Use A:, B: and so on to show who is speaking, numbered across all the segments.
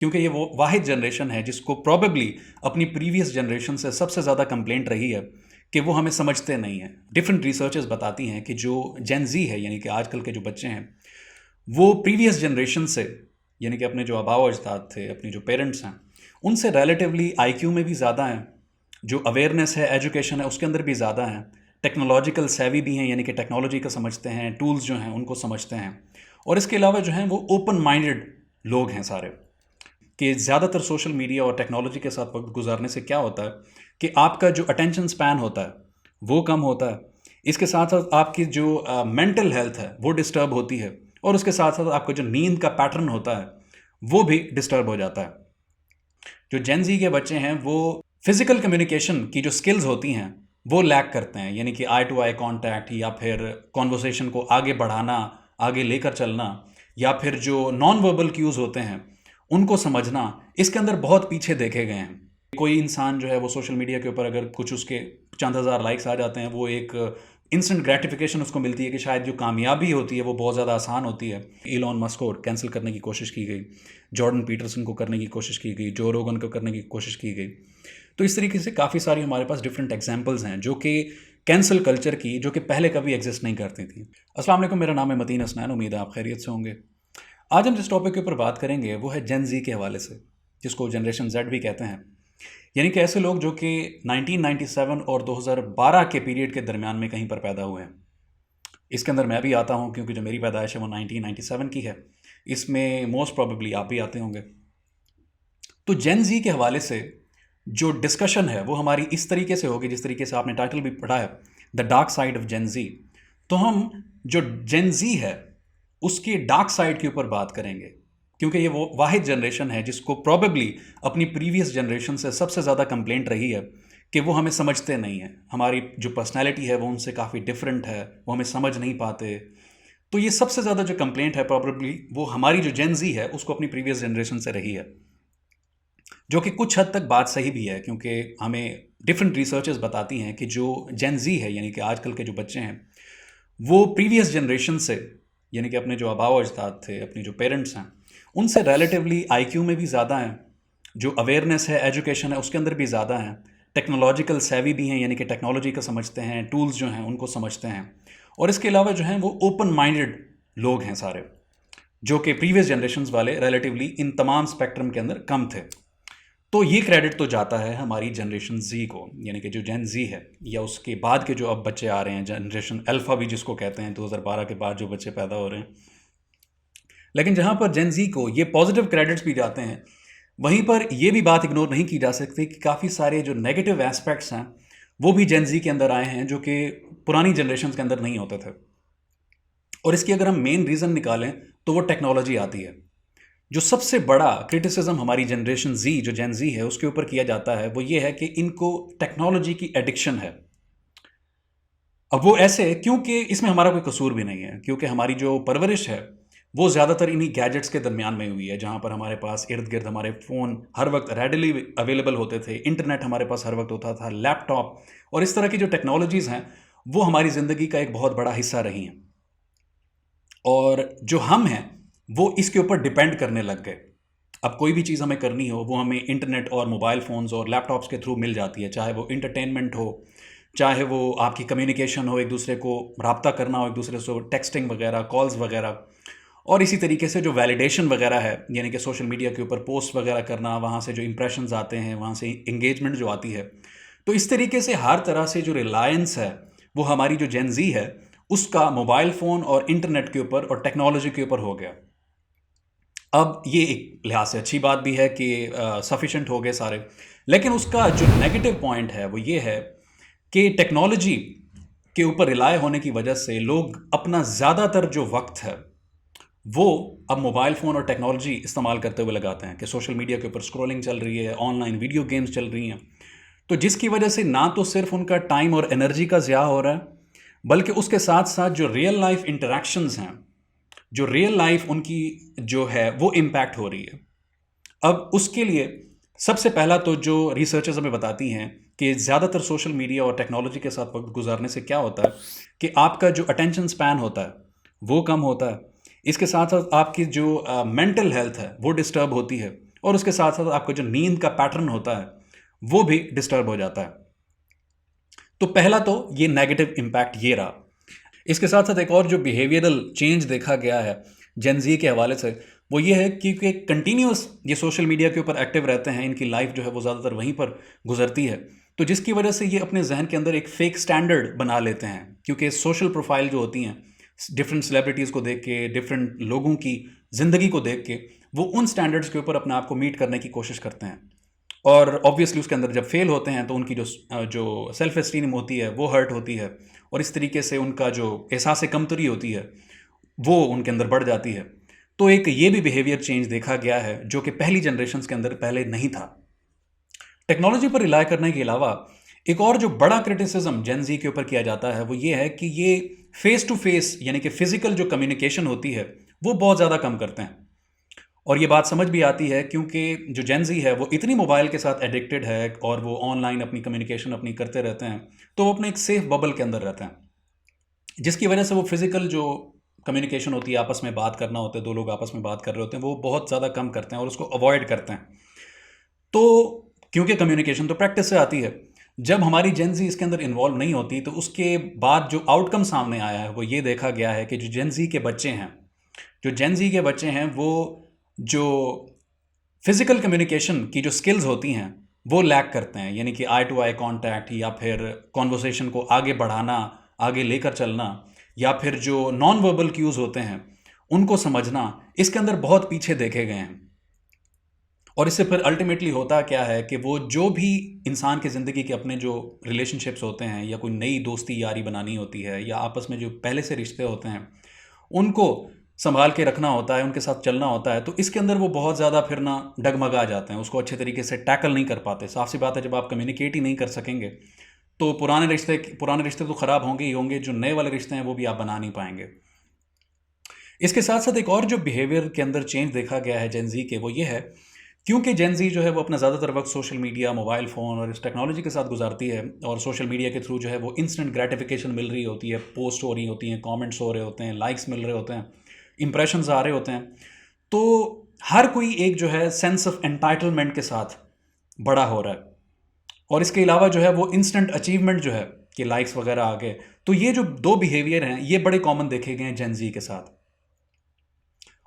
A: क्योंकि ये वो वाहिद जनरेशन है जिसको प्रॉबेबली अपनी प्रीवियस जनरेशन से सबसे ज़्यादा कंप्लेंट रही है कि वो हमें समझते नहीं हैं। डिफरेंट रिसर्चेस बताती हैं कि जो जेन ज़ी है यानी कि आजकल के जो बच्चे हैं वो प्रीवियस जनरेशन से यानी कि अपने जो आबाओ अजदाद थे, अपनी जो पेरेंट्स हैं, उनसे रिलेटिवली आईक्यू में भी ज़्यादा हैं, जो अवेयरनेस है, एजुकेशन है, उसके अंदर भी ज़्यादा हैं, टेक्नोलॉजिकल सेवी भी हैं यानी कि टेक्नोलॉजी को समझते हैं, टूल्स जो हैं उनको समझते हैं, और इसके अलावा जो हैं वो ओपन माइंडेड लोग हैं सारे। कि ज़्यादातर सोशल मीडिया और टेक्नोलॉजी के साथ वक्त गुजारने से क्या होता है कि आपका जो अटेंशन स्पैन होता है वो कम होता है। इसके साथ साथ आपकी जो मेंटल हेल्थ है वो डिस्टर्ब होती है, और उसके साथ साथ आपका जो नींद का पैटर्न होता है वो भी डिस्टर्ब हो जाता है। जो जेन जी के बच्चे हैं वो फिजिकल कम्युनिकेशन की जो स्किल्स होती हैं वो लैक करते हैं, यानी कि आई टू आई कांटेक्ट या फिर कॉन्वर्सेशन को आगे बढ़ाना, आगे लेकर चलना, या फिर जो नॉन वर्बल क्यूज होते हैं उनको समझना, इसके अंदर बहुत पीछे देखे गए हैं। कोई इंसान जो है वो सोशल मीडिया के ऊपर अगर कुछ उसके चंद हज़ार लाइक्स आ जाते हैं, वो एक इंस्टेंट ग्रेटिफिकेशन उसको मिलती है कि शायद जो कामयाबी होती है वो बहुत ज़्यादा आसान होती है। इलॉन मस्क को कैंसिल करने की कोशिश की गई, जॉर्डन पीटरसन को करने की कोशिश की गई, जो रोगन को करने की कोशिश की गई। तो इस तरीके से काफ़ी सारी हमारे पास डिफरेंट एग्जांपल्स हैं जो कि कैंसिल कल्चर की, जो कि पहले कभी एग्जिस्ट नहीं करती थी। अस्सलाम वालेकुम, मेरा नाम है मतीन हसनैन, उम्मीद है आप खैरियत से होंगे। आज हम जिस टॉपिक के ऊपर बात करेंगे वो है जेन जी के हवाले से, जिसको जनरेशन जेड भी कहते हैं। यानी कि ऐसे लोग जो कि 1997 और 2012 के पीरियड के दरमियान में कहीं पर पैदा हुए हैं। इसके अंदर मैं भी आता हूँ क्योंकि जो मेरी पैदाइश है वो 1997 की है। इसमें मोस्ट प्रोबेबली आप भी आते होंगे। तो जेन जी के हवाले से जो डिस्कशन है वो हमारी इस तरीके से होगी, जिस तरीके से आपने टाइटल भी पढ़ा है, द डार्क साइड ऑफ जेन जी। तो हम जो जेन जी है उसकी डार्क साइड के ऊपर बात करेंगे, क्योंकि ये वो वाहिद जनरेशन है जिसको प्रॉबेबली अपनी प्रीवियस जनरेशन से सबसे ज़्यादा कंप्लेंट रही है कि वो हमें समझते नहीं हैं, हमारी जो पर्सनैलिटी है वो उनसे काफ़ी डिफरेंट है, वो हमें समझ नहीं पाते। तो ये सबसे ज़्यादा जो कंप्लेंट है प्रॉबेबली वो हमारी जो जेन जी है उसको अपनी प्रीवियस जनरेशन से रही है, जो कि कुछ हद तक बात सही भी है, क्योंकि हमें डिफरेंट रिसर्चेस बताती हैं कि जो जेन जी है यानी कि आजकल के जो बच्चे हैं वो प्रीवियस जनरेशन से यानी कि अपने जो आबाओ अजदाद थे, अपनी जो पेरेंट्स हैं, उनसे रिलेटिवली आईक्यू में भी ज़्यादा हैं, जो अवेयरनेस है, एजुकेशन है, उसके अंदर भी ज़्यादा हैं, टेक्नोलॉजिकल सेवी भी हैं यानी कि टेक्नोलॉजी को समझते हैं, टूल्स जो हैं उनको समझते हैं, और इसके अलावा जो हैं वो ओपन माइंडेड लोग हैं सारे, जो कि प्रीवियस जनरेशन वाले रिलेटिवली इन तमाम स्पेक्ट्रम के अंदर कम थे। तो ये क्रेडिट तो जाता है हमारी जनरेशन जी को, यानी कि जो जेन जी है, या उसके बाद के जो अब बच्चे आ रहे हैं, जनरेशन अल्फ़ा भी जिसको कहते हैं, 2012 के बाद जो बच्चे पैदा हो रहे हैं। लेकिन जहाँ पर जेन जी को ये पॉजिटिव क्रेडिट्स भी जाते हैं, वहीं पर ये भी बात इग्नोर नहीं की जा सकती कि काफ़ी सारे जो नेगेटिव एस्पेक्ट्स हैं वो भी जेन जी के अंदर आए हैं, जो कि पुरानी जनरेशन के अंदर नहीं होते थे। और इसकी अगर हम मेन रीज़न निकालें तो वो टेक्नोलॉजी आती है। जो सबसे बड़ा क्रिटिसिज्म हमारी जनरेशन जी, जो जेन जी है, उसके ऊपर किया जाता है वो ये है कि इनको टेक्नोलॉजी की एडिक्शन है। अब वो ऐसे क्योंकि इसमें हमारा कोई कसूर भी नहीं है, क्योंकि हमारी जो परवरिश है वो ज़्यादातर इन्हीं गैजेट्स के दरमियान में हुई है, जहाँ पर हमारे पास इर्द गिर्द हमारे फ़ोन हर वक्त रेडिली अवेलेबल होते थे, इंटरनेट हमारे पास हर वक्त होता था, लैपटॉप, और इस तरह की जो टेक्नोलॉजीज़ हैं वो हमारी ज़िंदगी का एक बहुत बड़ा हिस्सा रही हैं। और जो हम हैं वो इसके ऊपर डिपेंड करने लग गए। अब कोई भी चीज़ हमें करनी हो वो हमें इंटरनेट और मोबाइल फ़ोन्स और लैपटॉप्स के थ्रू मिल जाती है, चाहे वो इंटरटेनमेंट हो, चाहे वो आपकी कम्युनिकेशन हो, एक दूसरे को रब्ता करना हो, एक दूसरे से टेक्सटिंग वगैरह, कॉल्स वगैरह, और इसी तरीके से जो वैलिडेशन वगैरह है, यानी कि सोशल मीडिया के ऊपर पोस्ट वगैरह करना, वहाँ से जो इंप्रेशंस आते हैं, वहाँ से इंगेजमेंट जो आती है। तो इस तरीके से हर तरह से जो रिलायंस है वो हमारी जो जेन जी है उसका मोबाइल फ़ोन और इंटरनेट के ऊपर और टेक्नोलॉजी के ऊपर हो गया। अब ये एक लिहाज से अच्छी बात भी है कि सफिशेंट हो गए सारे, लेकिन उसका जो नेगेटिव पॉइंट है वो ये है कि टेक्नोलॉजी के ऊपर रिलाय होने की वजह से लोग अपना ज़्यादातर जो वक्त है वो अब मोबाइल फ़ोन और टेक्नोलॉजी इस्तेमाल करते हुए लगाते हैं, कि सोशल मीडिया के ऊपर स्क्रॉलिंग चल रही है, ऑनलाइन वीडियो गेम्स चल रही हैं। तो जिसकी वजह से ना तो सिर्फ उनका टाइम और एनर्जी का ज़्यादा हो रहा है, बल्कि उसके साथ साथ जो रियल लाइफ इंटरेक्शंस हैं, जो रियल लाइफ उनकी जो है वो इम्पैक्ट हो रही है। अब उसके लिए सबसे पहला तो जो रिसर्चर्स हमें बताती हैं कि ज़्यादातर सोशल मीडिया और टेक्नोलॉजी के साथ वक्त गुजारने से क्या होता है कि आपका जो अटेंशन स्पैन होता है वो कम होता है। इसके साथ साथ आपकी जो मेंटल हेल्थ है वो डिस्टर्ब होती है, और उसके साथ साथ आपका जो नींद का पैटर्न होता है वो भी डिस्टर्ब हो जाता है। तो पहला तो ये नेगेटिव इम्पैक्ट ये रहा। इसके साथ साथ एक और जो बिहेवियरल चेंज देखा गया है जेन जी के हवाले से, वो ये है कि कंटिन्यूस ये सोशल मीडिया के ऊपर एक्टिव रहते हैं, इनकी लाइफ जो है वो ज़्यादातर वहीं पर गुजरती है, तो जिसकी वजह से ये अपने जहन के अंदर एक फेक स्टैंडर्ड बना लेते हैं, क्योंकि सोशल प्रोफाइल जो होती हैं डिफरेंट सेलिब्रिटीज़ को देख के, डिफरेंट लोगों की ज़िंदगी को देख के, वो उन स्टैंडर्ड्स के ऊपर अपने आप को मीट करने की कोशिश करते हैं, और ऑब्वियसली उसके अंदर जब फेल होते हैं तो उनकी जो सेल्फ एस्टीम होती है वो हर्ट होती है, और इस तरीके से उनका जो एहसास कमतरी होती है वो उनके अंदर बढ़ जाती है। तो एक ये भी बिहेवियर चेंज देखा गया है जो कि पहली जनरेशन के अंदर पहले नहीं था। टेक्नोलॉजी पर रिलाय करने के अलावा एक और जो बड़ा क्रिटिसिज्म जेन जी के ऊपर किया जाता है वो ये है कि ये फेस टू फेस यानी कि फिजिकल जो कम्युनिकेशन होती है वो बहुत ज़्यादा कम करते हैं। और ये बात समझ भी आती है क्योंकि जो जेन जी है वो इतनी मोबाइल के साथ एडिक्टेड है और वो ऑनलाइन अपनी कम्युनिकेशन अपनी करते रहते हैं, तो वो अपने एक सेफ बबल के अंदर रहते हैं, जिसकी वजह से वो फिजिकल जो कम्युनिकेशन होती है, आपस में बात करना होता है, दो लोग आपस में बात कर रहे होते हैं, वो बहुत ज़्यादा कम करते हैं और उसको अवॉइड करते हैं। तो क्योंकि कम्युनिकेशन तो प्रैक्टिस से आती है, जब हमारी जेन जी इसके अंदर इन्वॉल्व नहीं होती तो उसके बाद जो आउटकम सामने आया है वो ये देखा गया है कि जो जेन जी के बच्चे हैं, वो जो फिजिकल कम्युनिकेशन की जो स्किल्स होती हैं वो लैक करते हैं, यानी कि आई टू आई कांटेक्ट या फिर कॉन्वर्सेशन को आगे बढ़ाना, आगे लेकर चलना, या फिर जो नॉन वर्बल क्यूज होते हैं उनको समझना, इसके अंदर बहुत पीछे देखे गए हैं। और इससे फिर अल्टीमेटली होता क्या है कि वो जो भी इंसान की ज़िंदगी के अपने जो रिलेशनशिप्स होते हैं या कोई नई दोस्ती यारी बनानी होती है या आपस में जो पहले से रिश्ते होते हैं उनको संभाल के रखना होता है, उनके साथ चलना होता है, तो इसके अंदर वो बहुत ज़्यादा फिर ना डगमगा जाते हैं, उसको अच्छे तरीके से टैकल नहीं कर पाते। साफ सी बात है, जब आप कम्युनिकेट ही नहीं कर सकेंगे तो पुराने रिश्ते तो ख़राब होंगे ही होंगे, जो नए वाले रिश्ते हैं वो भी आप बना नहीं पाएंगे। इसके साथ साथ एक और जो बिहेवियर के अंदर चेंज देखा गया है जेन जी के, वो ये है क्योंकि जेन जी जो है वो अपना ज़्यादातर वक्त सोशल मीडिया, मोबाइल फ़ोन और इस टेक्नोलॉजी के साथ गुजारती है, और सोशल मीडिया के थ्रू जो है वो इंस्टेंट ग्रेटिफिकेशन मिल रही होती है, पोस्ट हो रही होती हैं, कमेंट्स हो रहे होते हैं, लाइक्स मिल रहे होते हैं, इंप्रेशंस आ रहे होते हैं, तो हर कोई एक जो है सेंस ऑफ एंटाइटलमेंट के साथ बड़ा हो रहा है। और इसके अलावा जो है वो इंस्टेंट अचीवमेंट जो है कि लाइक्स वगैरह आ गए, तो ये जो दो बिहेवियर हैं ये बड़े कॉमन देखे गए हैं जेन जी के साथ।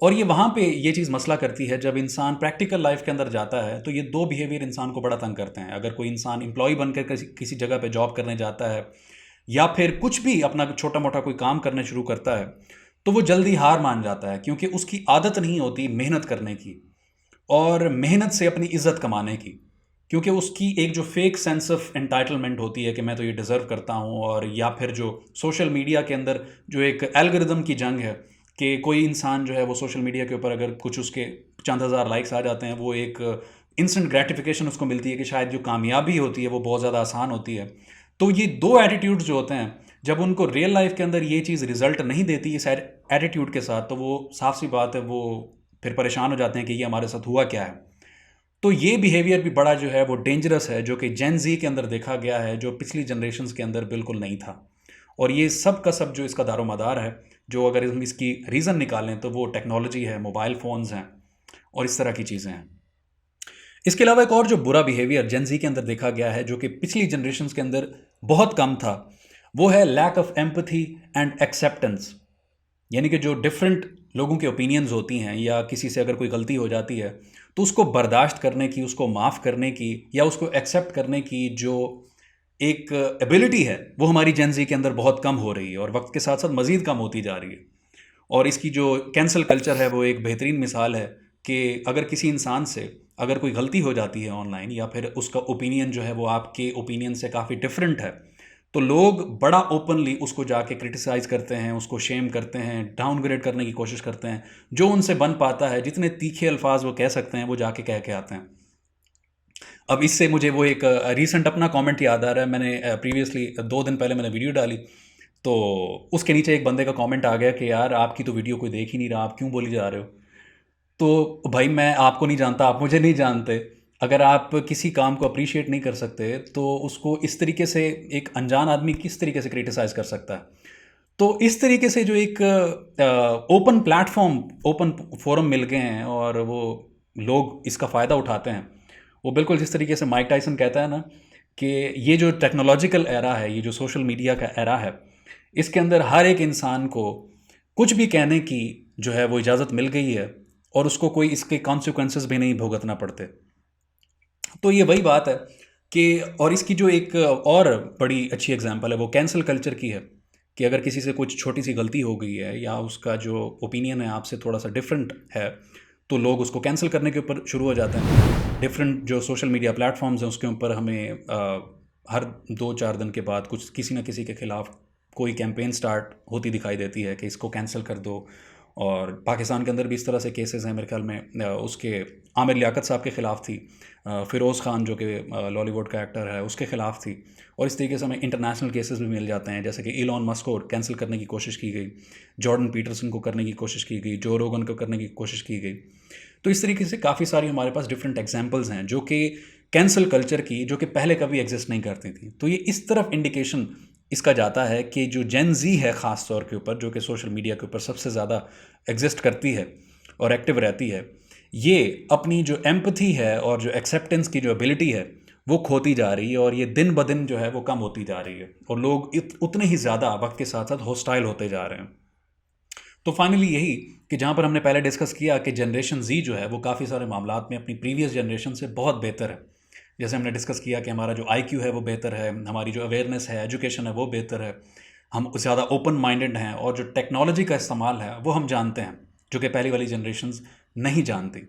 A: और ये वहाँ पे ये चीज़ मसला करती है, जब इंसान प्रैक्टिकल लाइफ के अंदर जाता है तो ये दो बिहेवियर इंसान को बड़ा तंग करते हैं। अगर कोई इंसान एम्प्लॉय बनकर किसी जगह पे जॉब करने जाता है या फिर कुछ भी अपना छोटा मोटा कोई काम करने शुरू करता है, तो वो जल्दी हार मान जाता है क्योंकि उसकी आदत नहीं होती मेहनत करने की और मेहनत से अपनी इज्जत कमाने की, क्योंकि उसकी एक जो फेक सेंस ऑफ एंटाइटलमेंट होती है कि मैं तो ये डिज़र्व करता हूँ, और या फिर जो सोशल मीडिया के अंदर जो एक एल्गोरिदम की जंग है कि कोई इंसान जो है वो सोशल मीडिया के ऊपर अगर कुछ उसके चंद हज़ार लाइक्स आ जाते हैं, वो एक इंस्टेंट ग्रेटिफिकेशन उसको मिलती है कि शायद जो कामयाबी होती है वो बहुत ज़्यादा आसान होती है। तो ये दो एटीट्यूड्स जो होते हैं, जब उनको रियल लाइफ के अंदर ये चीज़ रिजल्ट नहीं देती इस एटीट्यूड के साथ, तो वो साफ सी बात है वो फिर परेशान हो जाते हैं कि ये हमारे साथ हुआ क्या है। तो ये बिहेवियर भी बड़ा जो है वो डेंजरस है, जो कि जेन जी के अंदर देखा गया है, जो पिछली जनरेशन्स के अंदर बिल्कुल नहीं था। और ये सब का सब जो इसका दारोमदार है, जो अगर हम इसकी रीज़न निकालें तो वो टेक्नोलॉजी है, मोबाइल फ़ोन्स हैं और इस तरह की चीज़ें हैं। इसके अलावा एक और जो बुरा बिहेवियर जेन जी के अंदर देखा गया है, जो कि पिछली जनरेशन्स के अंदर बहुत कम था, वो है lack of empathy and acceptance. यानी कि जो डिफरेंट लोगों के ओपिनियंस होती हैं या किसी से अगर कोई गलती हो जाती है तो उसको बर्दाश्त करने की, उसको माफ़ करने की या उसको एक्सेप्ट करने की जो एक एबिलिटी है वो हमारी जेन जी के अंदर बहुत कम हो रही है और वक्त के साथ साथ मज़ीद कम होती जा रही है। और इसकी जो कैंसल कल्चर है वो एक बेहतरीन मिसाल है कि अगर किसी इंसान से अगर कोई गलती हो जाती है ऑनलाइन या फिर उसका ओपिनियन जो है वो आपके ओपिनियन से काफ़ी डिफरेंट है, तो लोग बड़ा ओपनली उसको जाके क्रिटिसाइज़ करते हैं, उसको शेम करते हैं, डाउनग्रेड करने की कोशिश करते हैं। जो उनसे बन पाता है, जितने तीखे अल्फाज वो कह सकते हैं वो जाके कह के आते हैं। अब इससे मुझे वो एक रीसेंट अपना कमेंट याद आ रहा है। मैंने प्रीवियसली 2 दिन पहले मैंने वीडियो डाली, तो उसके नीचे एक बंदे का कमेंट आ गया कि यार आपकी तो वीडियो कोई देख ही नहीं रहा, आप क्यों बोली जा रहे हो। तो भाई मैं आपको नहीं जानता, आप मुझे नहीं जानते। अगर आप किसी काम को अप्रिशिएट नहीं कर सकते तो उसको इस तरीके से एक अनजान आदमी किस तरीके से क्रिटिसाइज़ कर सकता है। तो इस तरीके से जो एक ओपन प्लेटफॉर्म, ओपन फोरम मिल गए हैं और वो लोग इसका फ़ायदा उठाते हैं, वो बिल्कुल जिस तरीके से माइक टाइसन कहता है ना कि ये जो टेक्नोलॉजिकल एरा है, ये जो सोशल मीडिया का एरा है, इसके अंदर हर एक इंसान को कुछ भी कहने की जो है वो इजाज़त मिल गई है और उसको कोई इसके कॉन्सिक्वेंसेस भी नहीं भुगतना पड़ते। तो ये वही बात है कि और इसकी जो एक और बड़ी अच्छी एग्जांपल है वो कैंसल कल्चर की है कि अगर किसी से कुछ छोटी सी गलती हो गई है या उसका जो ओपिनियन है आपसे थोड़ा सा डिफरेंट है, तो लोग उसको कैंसिल करने के ऊपर शुरू हो जाते हैं। डिफरेंट जो सोशल मीडिया प्लेटफॉर्म्स हैं उसके ऊपर हमें हर 2-4 दिन के बाद कुछ किसी न किसी के ख़िलाफ़ कोई कैंपेन स्टार्ट होती दिखाई देती है कि इसको कैंसिल कर दो। और पाकिस्तान के अंदर भी इस तरह से केसेस हैं, मेरे ख्याल में उसके आमिर लियाकत साहब के ख़िलाफ़ थी, फ़िरोज़ ख़ान जो कि लॉलीवुड का एक्टर है उसके ख़िलाफ़ थी। और इस तरीके से हमें इंटरनेशनल केसेस भी मिल जाते हैं, जैसे कि इलॉन मस्क को कैंसिल करने की कोशिश की गई, जॉर्डन पीटरसन को करने की कोशिश की गई, जो रोगन को करने की कोशिश की गई। तो इस तरीके से काफ़ी सारी हमारे पास डिफरेंट एग्जांपल्स हैं जो कि कैंसिल कल्चर की, जो कि पहले कभी एग्जिस्ट नहीं करती थी। तो ये इस तरफ इंडिकेशन इसका जाता है कि जो जेन जी है ख़ास तौर के ऊपर, जो कि सोशल मीडिया के ऊपर सबसे ज़्यादा एग्जिस्ट करती है और एक्टिव रहती है, ये अपनी जो एम्पथी है और जो एक्सेप्टेंस की जो एबिलिटी है वो खोती जा रही है और ये दिन ब दिन जो है वो कम होती जा रही है और लोग उतने ही ज़्यादा वक्त के साथ साथ हॉस्टाइल होते जा रहे हैं। तो फाइनली यही कि जहाँ पर हमने पहले डिस्कस किया कि जनरेशन जी जो है वो काफ़ी सारे मामलात में अपनी प्रीवियस जनरेशन से बहुत बेहतर है। जैसे हमने डिस्कस किया कि हमारा जो आईक्यू है वो बेहतर है, हमारी जो अवेयरनेस है, एजुकेशन है वो बेहतर है, हम ज़्यादा ओपन माइंडेड हैं और जो टेक्नोलॉजी का इस्तेमाल है वो हम जानते हैं, जो कि पहली वाली जनरेशन्स नहीं जानती।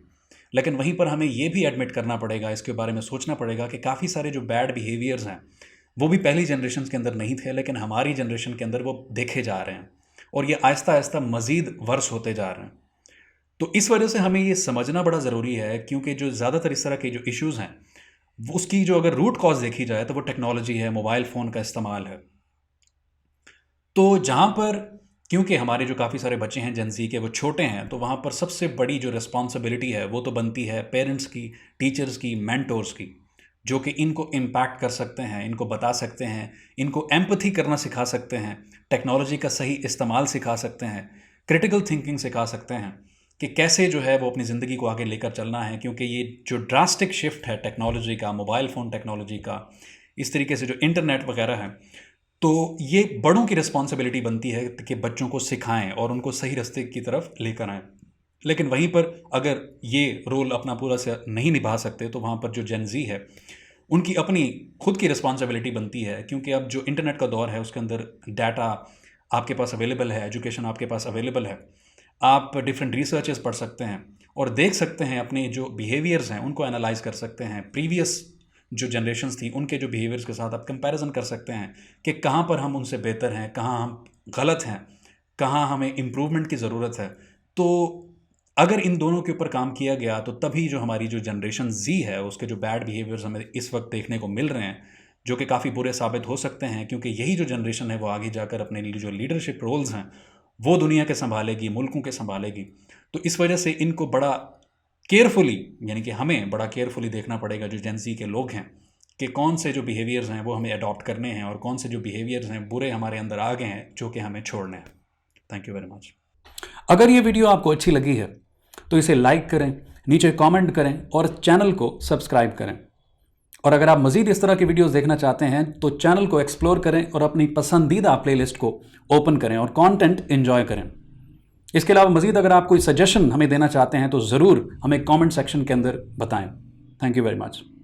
A: लेकिन वहीं पर हमें ये भी एडमिट करना पड़ेगा, इसके बारे में सोचना पड़ेगा कि काफ़ी सारे जो बैड बिहेवियर्स हैं वो भी पहली जनरेशन के अंदर नहीं थे, लेकिन हमारी जनरेशन के अंदर वो देखे जा रहे हैं और ये आहिस्ता आहिस्ता मज़ीद वर्स होते जा रहे हैं। तो इस वजह से हमें ये समझना बड़ा ज़रूरी है, क्योंकि जो ज़्यादातर इस तरह के जो इश्यूज़ हैं उसकी जो अगर रूट कॉज देखी जाए तो वो टेक्नोलॉजी है, मोबाइल फ़ोन का इस्तेमाल है। तो जहाँ पर क्योंकि हमारे जो काफ़ी सारे बच्चे हैं जेन ज़ी के वो छोटे हैं, तो वहाँ पर सबसे बड़ी जो रिस्पॉन्सिबिलिटी है वो तो बनती है पेरेंट्स की, टीचर्स की, मेंटोर्स की, जो कि इनको इम्पैक्ट कर सकते हैं, इनको बता सकते हैं, इनको एम्पथी करना सिखा सकते हैं, टेक्नोलॉजी का सही इस्तेमाल सिखा सकते हैं, क्रिटिकल थिंकिंग सिखा सकते हैं कि कैसे जो है वो अपनी ज़िंदगी को आगे लेकर चलना है। क्योंकि ये जो ड्रास्टिक शिफ्ट है टेक्नोलॉजी का, मोबाइल फ़ोन टेक्नोलॉजी का, इस तरीके से जो इंटरनेट वगैरह है, तो ये बड़ों की रिस्पॉन्सिबिलिटी बनती है कि बच्चों को सिखाएं और उनको सही रास्ते की तरफ लेकर आएँ। लेकिन वहीं पर अगर ये रोल अपना पूरा से नहीं निभा सकते तो वहाँ पर जो जेन ज़ी है उनकी अपनी खुद की रिस्पॉन्सिबिलिटी बनती है, क्योंकि अब जो इंटरनेट का दौर है उसके अंदर डाटा आपके पास अवेलेबल है, एजुकेशन आपके पास अवेलेबल है, आप डिफरेंट रिसर्चेस पढ़ सकते हैं और देख सकते हैं, अपने जो बिहेवियर्स हैं उनको एनालाइज कर सकते हैं, प्रीवियस जो जनरेशन्स थी उनके जो बिहेवियर्स के साथ आप कंपैरिजन कर सकते हैं कि कहाँ पर हम उनसे बेहतर हैं, कहाँ हम गलत हैं, कहाँ हमें इम्प्रूवमेंट की ज़रूरत है। तो अगर इन दोनों के ऊपर काम किया गया तो तभी जो हमारी जो जनरेशन जी है उसके जो बैड बिहेवियर्स हमें इस वक्त देखने को मिल रहे हैं, जो कि काफ़ी बुरे साबित हो सकते हैं, क्योंकि यही जो जनरेशन है वो आगे जाकर अपने जो लीडरशिप रोल्स हैं वो दुनिया के संभालेगी, मुल्कों के संभालेगी। तो इस वजह से इनको बड़ा केयरफुली, यानी कि हमें बड़ा केयरफुली देखना पड़ेगा जो जेन ज़ी के लोग हैं कि कौन से जो बिहेवियर्स हैं वो हमें अडॉप्ट करने हैं और कौन से जो बिहेवियर्स हैं बुरे हमारे अंदर आ गए हैं जो कि हमें छोड़ने हैं। Thank you very much. अगर ये वीडियो आपको अच्छी लगी है तो इसे लाइक करें, नीचे कमेंट करें और चैनल को सब्सक्राइब करें। और अगर आप मज़ीद इस तरह की वीडियोस देखना चाहते हैं तो चैनल को एक्सप्लोर करें और अपनी पसंदीदा प्लेलिस्ट को ओपन करें और कंटेंट एंजॉय करें। इसके अलावा मज़ीद अगर आप कोई सजेशन हमें देना चाहते हैं तो ज़रूर हमें कमेंट सेक्शन के अंदर बताएं। Thank you very much.